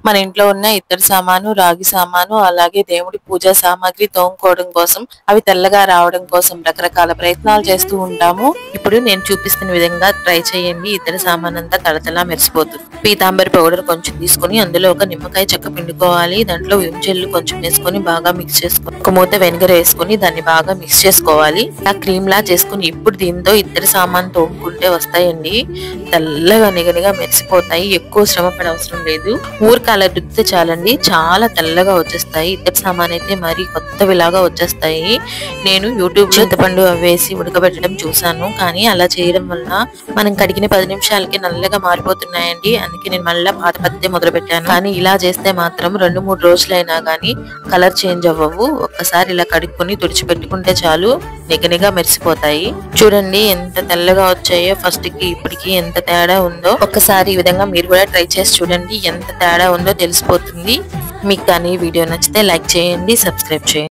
మన ఇంట్లో ఉన్న ఇత్తడి సామాను, రాగి సామాను, అలాగే దేవుడి పూజా సామాగ్రి తోముకోవడం కోసం, అవి తెల్లగా రావడం కోసం రకరకాల ప్రయత్నాలు చేస్తూ ఉంటాము. ఇప్పుడు నేను చూపిస్తున్న విధంగా ట్రై చేయండి. ఇత్తడి సామాన్ అంతా తడతలా మెరిసిపోతుంది. పీతాంబరి పౌడర్ కొంచెం తీసుకుని అందులో ఒక నిమ్మకాయ చెక్క పిండుకోవాలి. దాంట్లో విమ్ జెల్ కొంచెం వేసుకొని బాగా మిక్స్ చేసుకొని ఒక మూత వెనిగర్ వేసుకొని దాన్ని బాగా మిక్స్ చేసుకోవాలి. ఆ క్రీమ్ లా చేసుకుని ఇప్పుడు దీంతో ఇత్తడి సామాన్ తోముకుంటే వస్తాయండి. తెల్లగా నిగనిగా మెరిసిపోతాయి. ఎక్కువ శ్రమ పడే అవసరం లేదు. ఊరికి అలా రుద్దితే చాలండి, చాలా తెల్లగా వచ్చేస్తాయి. ఇత్తడి సామాన్ అయితే మరి కొత్తవిలాగా వచ్చేస్తాయి. నేను యూట్యూబ్ చింతపండు వేసి ఉడకబెట్టడం చూసాను, కానీ అలా చేయడం వల్ల మనం కడిగిన 10 నిమిషాలకి నల్లగా మారిపోతున్నాయండి. అందుకే నేను మళ్ళీ పాత పద్ధతి మొదలు పెట్టాను. కానీ ఇలా చేస్తే మాత్రం 2-3 రోజులైనా కానీ కలర్ చేంజ్ అవ్వవు. ఒక్కసారి ఇలా కడుక్కొని తుడిచిపెట్టుకుంటే చాలు, నిగనిగా మెరిసిపోతాయి. చూడండి ఎంత తెల్లగా వచ్చాయో. ఫస్ట్ కి ఇప్పటికి ఎంత తేడా ఉందో. ఒక్కసారి ఈ విధంగా మీరు కూడా ట్రై చేసి చూడండి, ఎంత తేడా ఉందో తెలిసిపోతుంది. మీకు కానీ వీడియో నచ్చితే లైక్ చేయండి, సబ్స్క్రైబ్ చేయండి.